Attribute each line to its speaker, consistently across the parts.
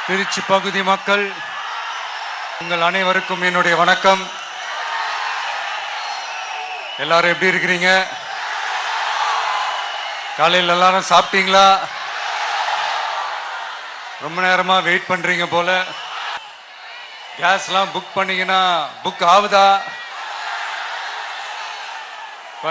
Speaker 1: திருச்சி பகுதி மக்கள் உங்கள் அனைவருக்கும் என்னுடைய வணக்கம். எல்லாரும் எப்படி இருக்கிறீங்க? காலையில் எல்லாரும் சாப்பிட்டீங்களா? ரொம்ப நேரமா வெயிட் பண்றீங்க போல. கேஸ்லாம் புக் பண்ணீங்கன்னா புக் ஆகுதா?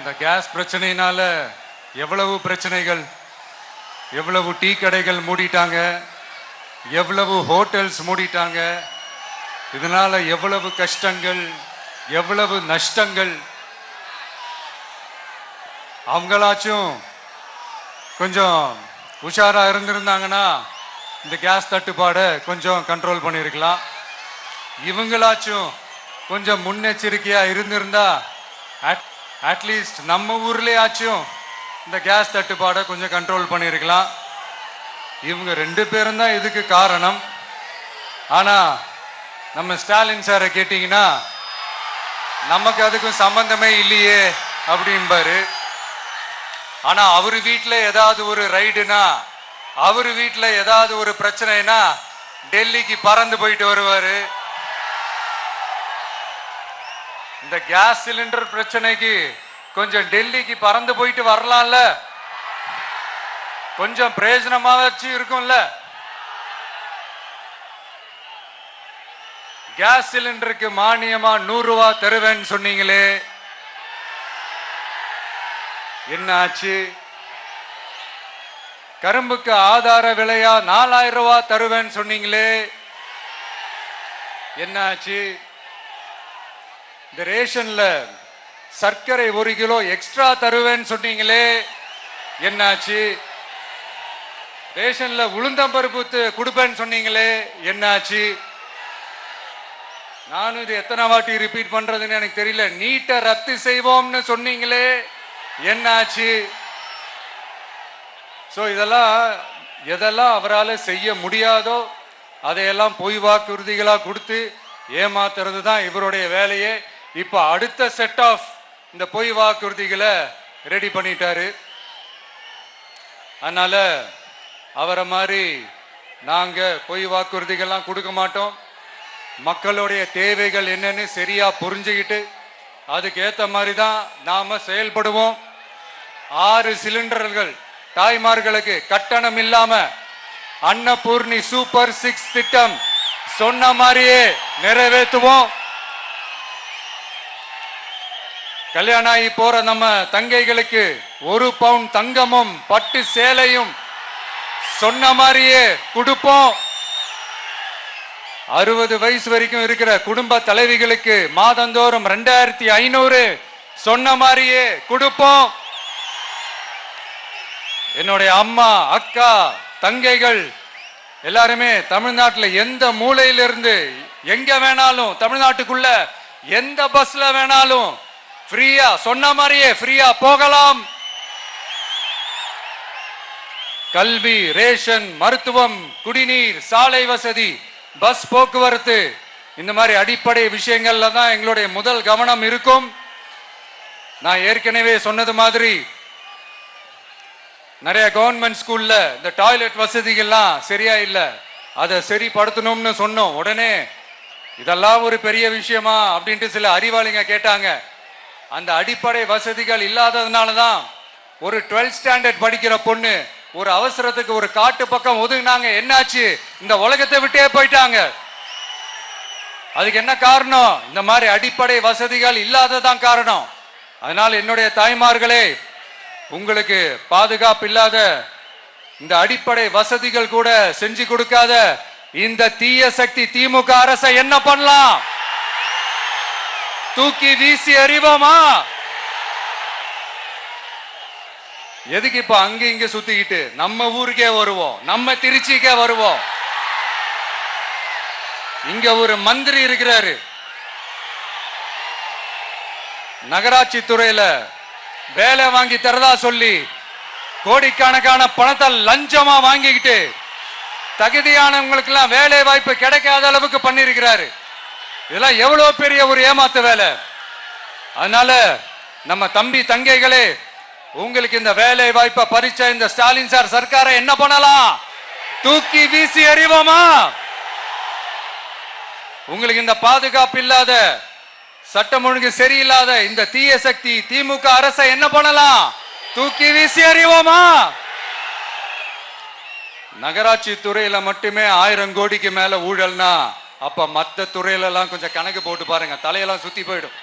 Speaker 1: இந்த கேஸ் பிரச்சனையினால எவ்வளவு பிரச்சனைகள், எவ்வளவு டீ கடைகள் மூடிட்டாங்க, எவ்வளவு ஹோட்டல்ஸ் மூடிட்டாங்க, இதனால எவ்வளவு கஷ்டங்கள், எவ்வளவு நஷ்டங்கள். அவங்களாச்சும் கொஞ்சம் உஷாரா இருந்திருந்தாங்கன்னா இந்த கேஸ் தட்டுப்பாடை கொஞ்சம் கண்ட்ரோல் பண்ணியிருக்கலாம். இவங்களாச்சும் கொஞ்சம் முன்னெச்சரிக்கையா இருந்திருந்தா அட்லீஸ்ட் நம்ம ஊர்லயாச்சும் இந்த கேஸ் தட்டுப்பாடை கொஞ்சம் கண்ட்ரோல் பண்ணியிருக்கலாம். இவங்க ரெண்டு பேரும் தான் இதுக்கு காரணம். ஆனா நம்ம ஸ்டாலின் சாரை கேட்டீங்கன்னா நமக்கு அதுக்கும் சம்பந்தமே இல்லையே அப்படின்பாரு. ஆனா அவரு வீட்டுல ஏதாவது ஒரு ரைடுனா, அவரு வீட்டுல ஏதாவது ஒரு பிரச்சனைனா டெல்லிக்கு பறந்து போயிட்டு வருவாரு. இந்த கேஸ் சிலிண்டர் பிரச்சனைக்கு கொஞ்சம் டெல்லிக்கு பறந்து போயிட்டு வரலாம்ல, கொஞ்சம் பிரயோஜனமா வச்சு இருக்கும்ல. கேஸ் சிலிண்டருக்கு மானியமா 100 ரூபாய் தருவேன்னு சொன்னீங்களே, என்ன ஆச்சு? கரும்புக்கு ஆதார விலையா 4000 ரூபாய் தருவேன்னு சொன்னீங்களே, என்ன ஆச்சு? இந்த ரேஷன்ல சர்க்கரை 1 கிலோ எக்ஸ்ட்ரா தருவேன்னு சொன்னீங்களே, என்னாச்சு? ரேஷன்ல உளுந்தம்பருப்பு கொடுப்பேன்னு சொன்னீங்களே, என்னாச்சு? நானும் இது எத்தனை வாட்டி ரிப்பீட் பண்றதுன்னு எனக்கு தெரியல. நீட்டை ரத்து செய்வோம்னு சொன்னீங்களே, என்னாச்சு? சோ இதெல்லாம் எதெல்லாம் அவரால் செய்ய முடியாதோ அதையெல்லாம் பொய் வாக்குறுதிகளா கொடுத்து ஏமாத்துறது தான் இவருடைய வேலையே. இப்ப அடுத்த செட் ஆஃப் இந்த பொய் வாக்குறுதிகளை ரெடி பண்ணிட்டாரு. அதனால அவரை மாதிரி நாங்க பொய் வாக்குறுதிகள்லாம் கொடுக்க மாட்டோம். மக்களுடைய தேவைகள் என்னன்னு சரியா புரிஞ்சுக்கிட்டு அதுக்கு ஏத்த மாதிரி தான் நாம செயல்படுவோம். 6 சிலிண்டர்கள் தாய்மார்களுக்கு கட்டணம் இல்லாம அன்னபூர்ணி சூப்பர் 6 திட்டம் சொன்ன மாதிரியே நிறைவேற்றுவோம். கல்யாணம் ஆகி போற நம்ம தங்கைகளுக்கு 1 பவுன் தங்கமும் பட்டு சேலையும் சொன்ன மாதிரியே கொடுப்போம். 60 வயசு வரைக்கும் இருக்கிற குடும்ப தலைவிகளுக்கு மாதந்தோறும் 2500 சொன்ன மாதிரியே கொடுப்போம். என்னுடைய அம்மா, அக்கா, தங்கைகள் எல்லாருமே தமிழ்நாட்டில் எந்த மூலையிலிருந்து எங்க வேணாலும், தமிழ்நாட்டுக்குள்ள எந்த பஸ்ல வேணாலும் ஃப்ரீயா சொன்ன மாதிரியே ஃப்ரீயா போகலாம். கல்வி, ரேஷன், மருத்துவம், குடிநீர், சாலை வசதி, பஸ் போக்குவரத்து, இந்த மாதிரி அடிப்படை விஷயங்கள்ல தான் எங்களுடைய முதல் கவனம் இருக்கும். நான் ஏற்கனவே சொன்னது மாதிரி நிறைய கவர்மெண்ட் ஸ்கூல்ல இந்த டாய்லெட் வசதிகள்லாம் சரியா இல்லை, அதை சரிப்படுத்தணும்னு சொன்னோம். உடனே இதெல்லாம் ஒரு பெரிய விஷயமா அப்படின்ட்டு சில அறிவாளிங்க கேட்டாங்க. அந்த அடிப்படை வசதிகள் இல்லாததுனால தான் ஒரு 12th ஸ்டாண்டர்ட் படிக்கிற பொண்ணு ஒரு அவசரத்துக்கு ஒரு காட்டு பக்கம் ஒதுங்கினாங்க. என்னாச்சு? இந்த உலகத்தை விட்டே போயிட்டாங்க. அதுக்கு என்ன காரணம்? இந்த மாதிரி அடிப்படை வசதிகள் இல்லாததான் காரணம். அதனால என்னுடைய தாய்மார்களே, உங்களுக்கு பாதுகாப்பு இல்லாத இந்த அடிப்படை வசதிகள் கூட செஞ்சு கொடுக்காத இந்த தீய சக்தி திமுக அரசை என்ன பண்ணலாம்? தூக்கி வீசி அறிவோமா? எதுக்கு இப்ப அங்க இங்க சுத்திக்கிட்டு நம்ம ஊருக்கே வருவோம், நம்ம திருச்சிக்கே வருவோம். இங்க ஒரு மந்திரி இருக்கிறாரு, நகராட்சி துறையில வேலை வாங்கி தரதா சொல்லி கோடிக்கணக்கான பணத்தை லஞ்சமா வாங்கிக்கிட்டு தகுதியானவங்களுக்கு எல்லாம் வேலை வாய்ப்பு கிடைக்காத அளவுக்கு பண்ணிருக்கிறாரு. இதெல்லாம் எவ்வளவு பெரிய ஒரு ஏமாத்து வேலை. அதனால நம்ம தம்பி தங்கைகளே, உங்களுக்கு இந்த வேலை வாய்ப்பை பறிச்ச இந்த ஸ்டாலின் சார் சர்க்காரை என்ன பண்ணலாம்? தூக்கி வீசி எறிவோமா? உங்களுக்கு இந்த பாதுகாப்பு இல்லாத, சட்டம் ஒழுங்கு சரியில்லாத இந்த தீய சக்தி திமுக அரசை என்ன பண்ணலாம்? தூக்கி வீசி எறிவோமா? நகராட்சி துறையில மட்டுமே 1000 கோடிக்கு மேல ஊழல்னா, அப்ப மத்த துறையில எல்லாம் கொஞ்சம் கணக்கு போட்டு பாருங்க, தலையெல்லாம் சுத்தி போயிடும்.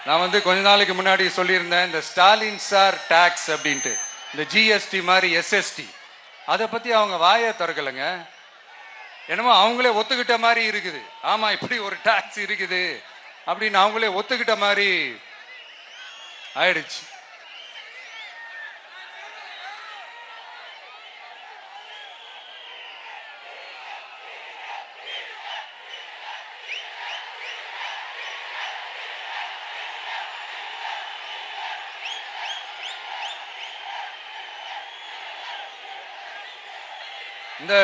Speaker 1: நான் கொஞ்ச நாளைக்கு முன்னாடி சொல்லியிருந்தேன், இந்த ஸ்டாலின் சார் டாக்ஸ் அப்படின்ட்டு, இந்த ஜிஎஸ்டி மாதிரி எஸ்எஸ்டி, அதை பத்தி அவங்க வாயை திறக்கலைங்க. என்னமோ அவங்களே ஒத்துக்கிட்ட மாதிரி இருக்குது. ஆமா, இப்படி ஒரு டாக்ஸ் இருக்குது அப்படின்னு அவங்களே ஒத்துக்கிட்ட மாதிரி ஆயிடுச்சு. இந்த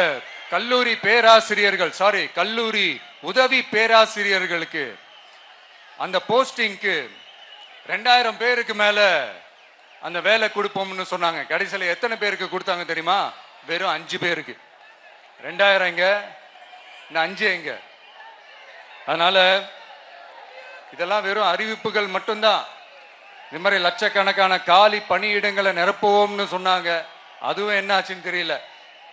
Speaker 1: கல்லூரி பேராசிரியர்கள், கல்லூரி உதவி பேராசிரியர்களுக்கு அந்த போஸ்டிங்க்கு 2000 பேருக்கு மேல அந்த வேலை கொடுப்போம்னு சொன்னாங்க. கடைசியில் எத்தனை பேருக்கு கொடுத்தாங்க தெரியுமா? வெறும் 5 பேருக்கு. 2000 எங்க, இந்த 5 எங்க? அதனால இதெல்லாம் வெறும் அறிவிப்புகள் மட்டும்தான். இது மாதிரி லட்சக்கணக்கான காலி பணியிடங்களை நிரப்புவோம்னு சொன்னாங்க, அதுவும் என்ன ஆச்சுன்னு தெரியல.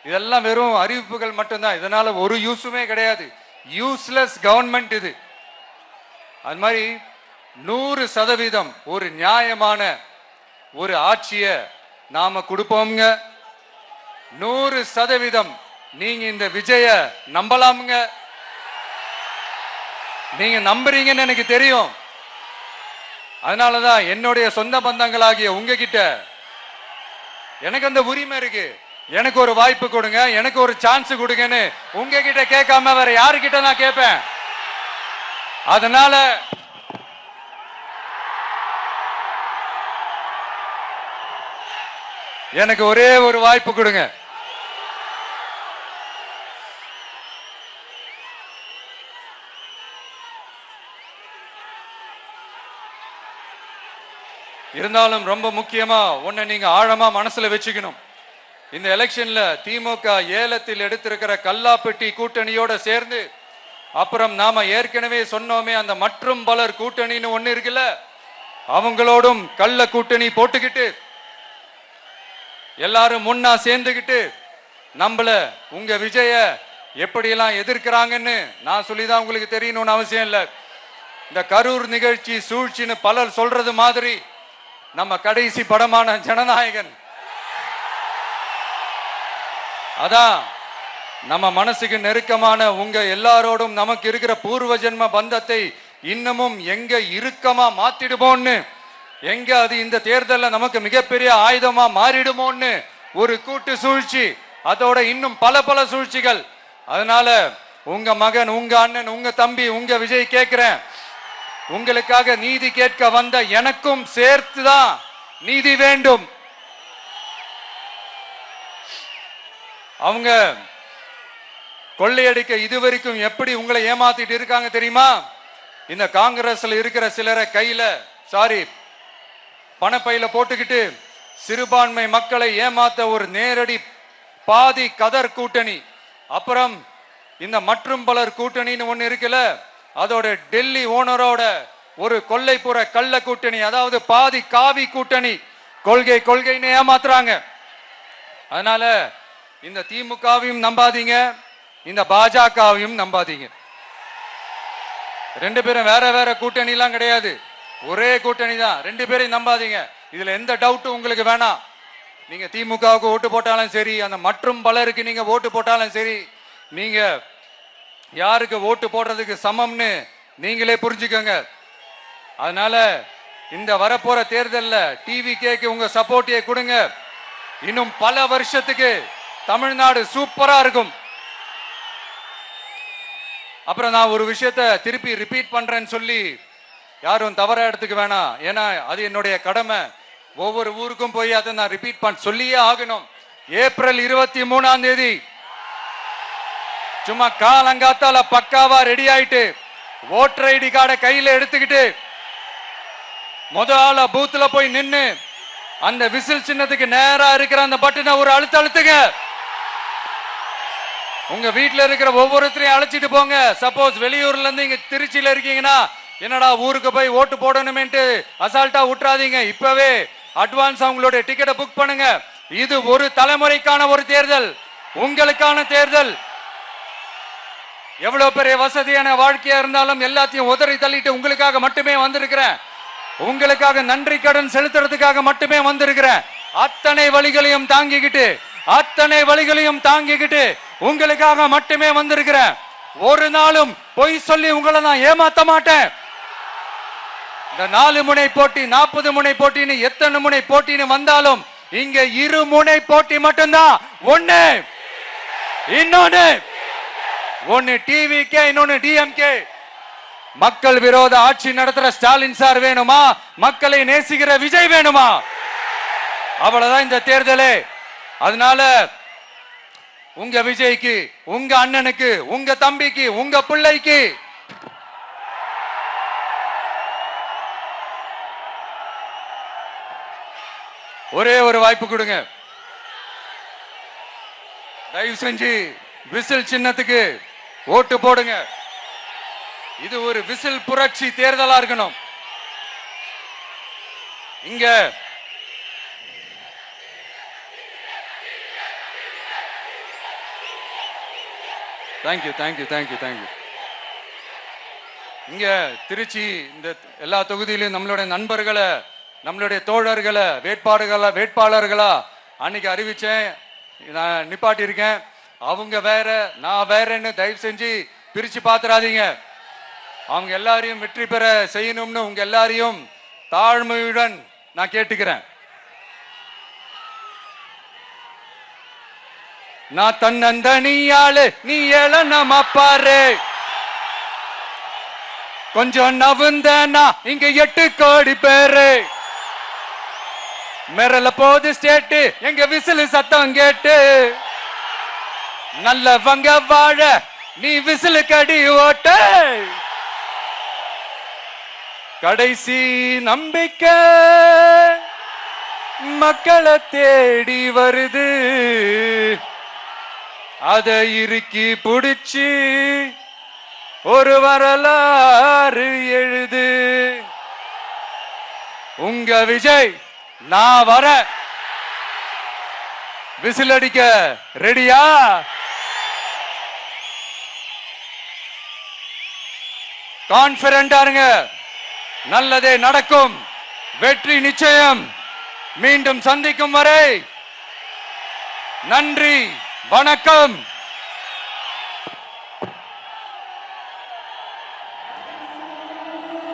Speaker 1: இதெல்லாம் வெறும் அறிவிப்புகள் மட்டும்தான். இதனால ஒரு யூஸுமே கிடையாது. யூஸ்லெஸ் கவர்மெண்ட் இது. அது மாதிரி 100% ஒரு நியாயமான ஒரு ஆட்சியை நாம கொடுப்போம்ங்க. 100% நீங்க இந்த விஜய நம்பலாமுங்க. நீங்க நம்புறீங்கன்னு எனக்கு தெரியும். அதனாலதான் என்னுடைய சொந்த பந்தங்களாகிய உங்ககிட்ட எனக்கு அந்த உரிமை இருக்கு. எனக்கு ஒரு வாய்ப்பு கொடுங்க, எனக்கு ஒரு சான்ஸ் கொடுங்கன்னு உங்ககிட்ட கேட்காம வேற யாருக்கிட்ட நான் கேட்பேன்? அதனால எனக்கு ஒரே ஒரு வாய்ப்பு கொடுங்க. இருந்தாலும் ரொம்ப முக்கியமா ஒன்ன நீங்க ஆழமா மனசுல வச்சுக்கணும். இந்த எலெக்ஷன்ல திமுக ஏலத்தில் எடுத்திருக்கிற கல்லாப்பெட்டி கூட்டணியோட சேர்ந்து, அப்புறம் நாம ஏற்கனவே சொன்னோமே அந்த மற்றும் பலர் கூட்டணின்னு ஒண்ணு இருக்குல்ல, அவங்களோடும் கள்ள கூட்டணி போட்டுக்கிட்டு எல்லாரும் முன்னா சேர்ந்துகிட்டு நம்மள உங்க விஜய எப்படியெல்லாம் எதிர்க்கிறாங்கன்னு நான் சொல்லிதான் உங்களுக்கு தெரியணும்னு அவசியம் இல்லை. இந்த கரூர் நிகழ்ச்சி சூழ்ச்சின்னு பலர் சொல்றது மாதிரி நம்ம கடைசி படமான ஜனநாயகன், அதான் நம்ம மனசுக்கு நெருக்கமான உங்க எல்லாரோடும் நமக்கு இருக்கிற பூர்வ ஜென்ம பந்தத்தை இன்னமும் எங்க இறுக்கமா மாத்திடுமோன்னு, எங்க அது இந்த தேர்தலில் நமக்கு மிகப்பெரிய ஆயுதமா மாறிடுமோன்னு ஒரு கூட்டு சூழ்ச்சி, அதோட இன்னும் பல பல சூழ்ச்சிகள். அதனால உங்க மகன், உங்க அண்ணன், உங்க தம்பி, உங்க விஜய் கேட்கிறேன், உங்களுக்காக நீதி கேட்க வந்த எனக்கும் சேர்த்துதான் நீதி வேண்டும். அவங்க கொள்ளையடிக்க இதுவரைக்கும் எப்படி உங்களை ஏமாத்திட்டு இருக்காங்க தெரியுமா? இந்த காங்கிரஸ்ல இருக்கிற சிலரை கையில பணப்பையில போட்டுக்கிட்டு சிறுபான்மை மக்களை ஏமாத்த ஒரு நேரடி பாதி கதர் கூட்டணி, அப்புறம் இந்த மற்றும் பலர் கூட்டணின்னு ஒண்ணு இருக்குல்ல, அதோட டெல்லி ஓனரோட ஒரு கொள்ளைப்புற கள்ள கூட்டணி, அதாவது பாதி காவி கூட்டணி. கொள்கைன்னு ஏமாத்துறாங்க. அதனால இந்த திமுகவையும் நம்பாதீங்க, இந்த பாஜகவையும் நம்பாதீங்க. 2 பேரும் வேற வேற கூட்டணி எல்லாம் கிடையாது, ஒரே கூட்டணி தான். 2 பேரையும் நம்பாதீங்க. இதுல எந்த டவுட்டும் உங்களுக்கு வேணாம். நீங்க திமுகவுக்கு ஓட்டு போட்டாலும் சரி, அந்த மற்றும் பலருக்கு நீங்க ஓட்டு போட்டாலும் சரி, நீங்க யாருக்கு ஓட்டு போடுறதுக்கு சமம்னு நீங்களே புரிஞ்சுக்கோங்க. அதனால இந்த வரப்போற தேர்தலில் டிவிகேக்கு உங்க சப்போர்ட்டை கொடுங்க. இன்னும் பல வருஷத்துக்கு தமிழ்நாடு சூப்பரா இருக்கும். அப்புறம் நான் ஒரு விஷயத்தை திருப்பி ரிப்பீட் பண்றேன்னு சொல்லி யாரும் தவறா எடுத்துக்க வேணாம், ஏன்னா அது என்னுடைய கடமை. ஒவ்வொரு ஊருக்கும் போய் அதை நான் ரிப்பீட் சொல்லியே ஆகணும். ஏப்ரல் 23ஆம் தேதி சும்மா காலங்காத்தால பக்காவா ரெடி ஆயிட்டு ஓட்டர் ஐடி கார்டை கையில எடுத்துக்கிட்டு முதல்ல பூத்துல போய் நின்னு அந்த விசில் சின்னத்துக்கு நேரா இருக்கிற அந்த பட்டனை ஒரு அழுத்துங்க. உங்க வீட்டுல இருக்கிற ஒவ்வொருத்தரையும் அழைச்சிட்டு போங்க. சப்போஸ் வெளியூர்ல இருந்து இங்க திருச்சியில இருக்கீங்கன்னா, என்னடா ஊருக்கு போய் ஓட்டு போடணுமேன்ட்டு அசால்ட்டா விட்டுறாதீங்க. இப்பவே அட்வான்ஸ் அவங்களுடைய டிக்கெட்டை புக் பண்ணுங்க. இது ஒரு தலைமுறைக்கான ஒரு தேர்தல், உங்களுக்கான தேர்தல். எவ்வளவு பெரிய வசதியான வாழ்க்கையா இருந்தாலும் எல்லாத்தையும் உதறி தள்ளிட்டு உங்களுக்காக மட்டுமே வந்திருக்கிறேன். உங்களுக்காக நன்றி கடன் செலுத்துறதுக்காக மட்டுமே வந்திருக்கிறேன். அத்தனை வழிகளையும் தாங்கிக்கிட்டு உங்களுக்காக மட்டுமே வந்திருக்கிறேன். ஒரு நாளும் பொய் சொல்லி உங்களை நான் ஏமாத்த மாட்டேன். இந்த 4 முனை போட்டி 40 முனை போட்டின்னு எத்தனை முனை போட்டின்னு வந்தாலும் இங்க 2 முனை போட்டி மட்டும்தான். ஒன்னு டிவிகே, இன்னொன்னு டிஎம்கே. மக்கள் விரோத ஆட்சி நடத்துற ஸ்டாலின் சார் வேணுமா, மக்களை நேசிக்கிற விஜய் வேணுமா? அவ்வளவுதான் இந்த தேர்தலே. அதனால உங்க விஜய்க்கு, உங்க அண்ணனுக்கு, உங்க தம்பிக்கு, உங்க பிள்ளைக்கு ஒரே ஒரு வாய்ப்பு கொடுங்க. தயவு செஞ்சு விசில் சின்னத்துக்கு ஓட்டு போடுங்க. இது ஒரு விசில் புரட்சி தேர்தலா இருக்கணும். இங்க தேங்க்யூ. இங்க திருச்சி இந்த எல்லா தொகுதியிலும் நம்மளுடைய நண்பர்களை, நம்மளுடைய தோழர்களை வேட்பாளர்களா அன்னைக்கு அறிவிச்சேன், நான் நிப்பாட்டி இருக்கேன். அவங்க வேற, நான் வேறன்னு தயவு செஞ்சு பிரிச்சு பாத்துறாதீங்க. அவங்க எல்லாரையும் வெற்றி பெற செய்யணும்னு உங்க எல்லாரையும் தாழ்மையுடன் நான் கேட்டுக்கிறேன். நான் தன்னந்தனியாளு, நீ ஏழ நம்ம பாரு. கொஞ்சம் நவுந்தனா இங்க 8 கோடி பேரு. மிரல போது ஸ்டேட்டு எங்க விசில் சத்தம் கேட்டு. நல்லவங்க வாழ நீ விசில் கடி ஓட்டு. கடைசி நம்பிக்கை மக்களை தேடி வருது. அதை இறுக்கி புடிச்சு ஒரு வரலாறு எழுது. உங்க விஜய் நான் வர. விசில் அடிக்க ரெடியா? கான்பிடென்டா இருங்க. நல்லதே நடக்கும். வெற்றி நிச்சயம். மீண்டும் சந்திக்கும் வரை நன்றி, வணக்கம்.